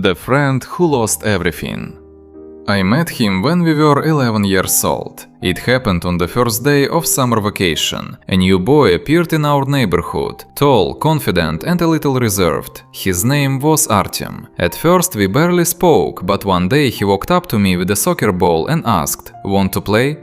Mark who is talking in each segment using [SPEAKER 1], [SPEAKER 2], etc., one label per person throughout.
[SPEAKER 1] The friend who lost everything. I met him when we were 11 years old. It happened on the first day of summer vacation. A new boy appeared in our neighborhood, tall, confident and a little reserved. His name was Artyom. At first we barely spoke, but one day he walked up to me with a soccer ball and asked, "Want to play?"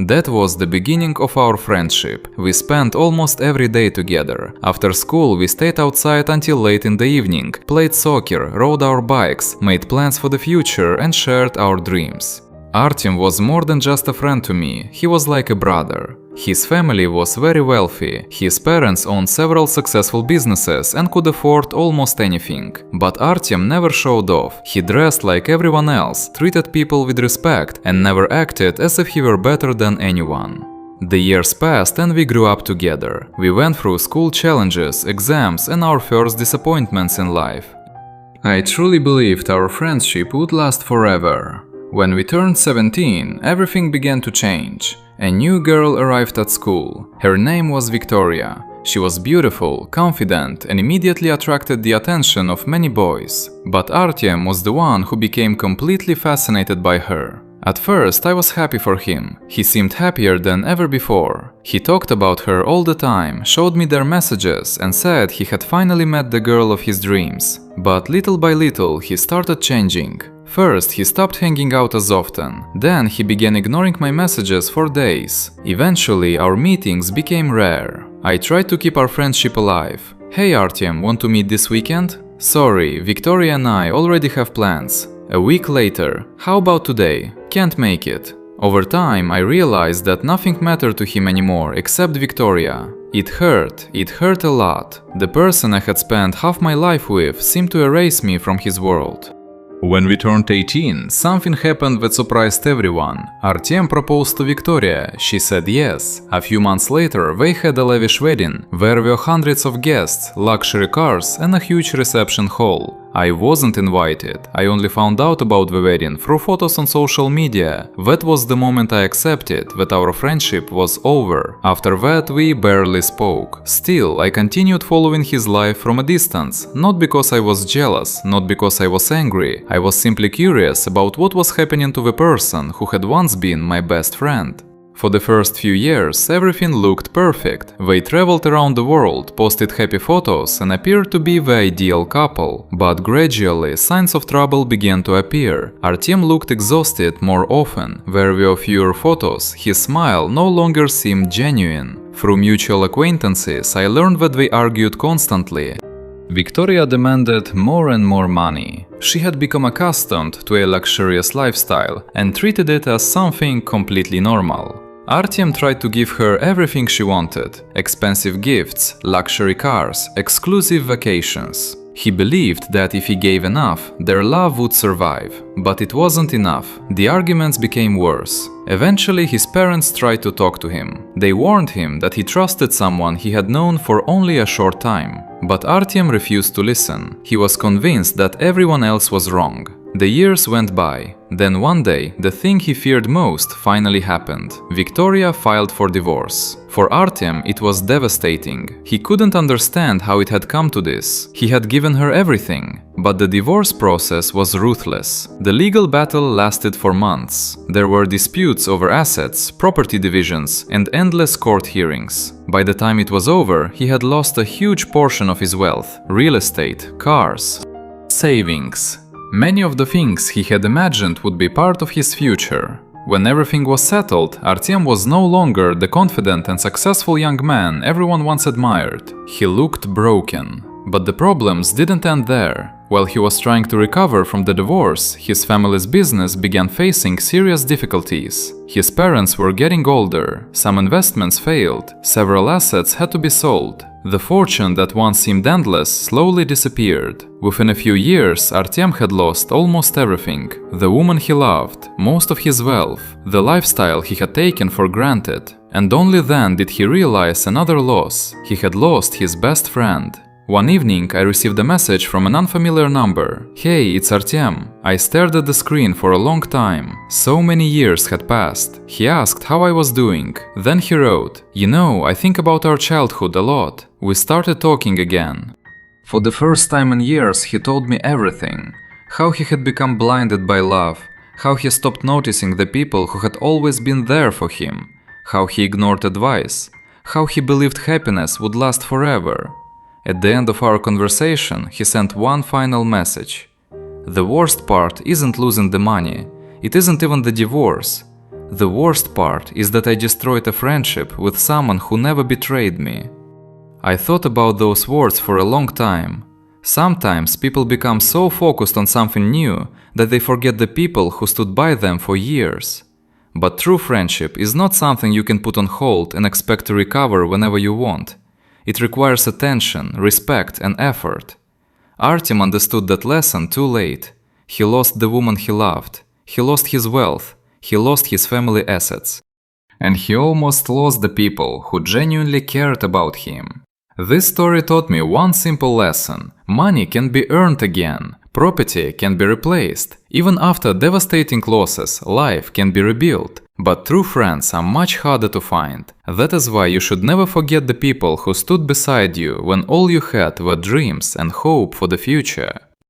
[SPEAKER 1] That was the beginning of our friendship. We spent almost every day together. After school we stayed outside until late in the evening, played soccer, rode our bikes, made plans for the future and shared our dreams. Artyom was more than just a friend to me, he was like a brother. His family was very wealthy, his parents owned several successful businesses and could afford almost anything. But Artyom never showed off, he dressed like everyone else, treated people with respect and never acted as if he were better than anyone. The years passed and we grew up together. We went through school challenges, exams and our first disappointments in life. I truly believed our friendship would last forever. When we turned 17, everything began to change. A new girl arrived at school. Her name was Victoria. She was beautiful, confident, and immediately attracted the attention of many boys. But Artyom was the one who became completely fascinated by her. At first, I was happy for him. He seemed happier than ever before. He talked about her all the time, showed me their messages, and said he had finally met the girl of his dreams. But little by little, he started changing. First, he stopped hanging out as often. Then he began ignoring my messages for days. Eventually, our meetings became rare. I tried to keep our friendship alive. "Hey Artyom, want to meet this weekend?" "Sorry, Victoria and I already have plans." A week later, "How about today?" "Can't make it." Over time, I realized that nothing mattered to him anymore except Victoria. It hurt a lot. The person I had spent half my life with seemed to erase me from his world. When we turned 18, something happened that surprised everyone. Artyom proposed to Victoria, she said yes. A few months later, they had a lavish wedding. There were hundreds of guests, luxury cars and a huge reception hall. I wasn't invited. I only found out about the wedding through photos on social media. That was the moment I accepted that our friendship was over. After that, we barely spoke. Still, I continued following his life from a distance, not because I was jealous, not because I was angry. I was simply curious about what was happening to the person who had once been my best friend. For the first few years, everything looked perfect. They traveled around the world, posted happy photos and appeared to be the ideal couple. But gradually, signs of trouble began to appear. Artyom looked exhausted more often. There were fewer photos, his smile no longer seemed genuine. Through mutual acquaintances, I learned that they argued constantly. Victoria demanded more and more money. She had become accustomed to a luxurious lifestyle and treated it as something completely normal. Artyom tried to give her everything she wanted: expensive gifts, luxury cars, exclusive vacations. He believed that if he gave enough, their love would survive. But it wasn't enough. The arguments became worse. Eventually, his parents tried to talk to him. They warned him that he trusted someone he had known for only a short time. But Artyom refused to listen. He was convinced that everyone else was wrong. The years went by. Then one day, the thing he feared most finally happened. Victoria filed for divorce. For Artyom, it was devastating. He couldn't understand how it had come to this. He had given her everything. But the divorce process was ruthless. The legal battle lasted for months. There were disputes over assets, property divisions, and endless court hearings. By the time it was over, he had lost a huge portion of his wealth: real estate, cars, savings. Many of the things he had imagined would be part of his future. When everything was settled, Artyom was no longer the confident and successful young man everyone once admired. He looked broken. But the problems didn't end there. While he was trying to recover from the divorce, his family's business began facing serious difficulties. His parents were getting older, some investments failed, several assets had to be sold. The fortune that once seemed endless slowly disappeared. Within a few years, Artyom had lost almost everything: the woman he loved, most of his wealth, the lifestyle he had taken for granted. And only then did he realize another loss: he had lost his best friend. One evening, I received a message from an unfamiliar number. "Hey, it's Artyom." I stared at the screen for a long time. So many years had passed. He asked how I was doing. Then he wrote, "You know, I think about our childhood a lot." We started talking again. For the first time in years, he told me everything. How he had become blinded by love, how he stopped noticing the people who had always been there for him, how he ignored advice, how he believed happiness would last forever. At the end of our conversation, he sent one final message. The worst part isn't losing the money, it isn't even the divorce. The worst part is that I destroyed a friendship with someone who never betrayed me. I thought about those words for a long time. Sometimes people become so focused on something new that they forget the people who stood by them for years. But true friendship is not something you can put on hold and expect to recover whenever you want. It requires attention, respect, and effort. Artem understood that lesson too late. He lost the woman he loved. He lost his wealth. He lost his family assets. And he almost lost the people who genuinely cared about him. This story taught me one simple lesson. Money can be earned again. Property can be replaced. Even after devastating losses, life can be rebuilt. But true friends are much harder to find. That is why you should never forget the people who stood beside you when all you had were dreams and hope for the future.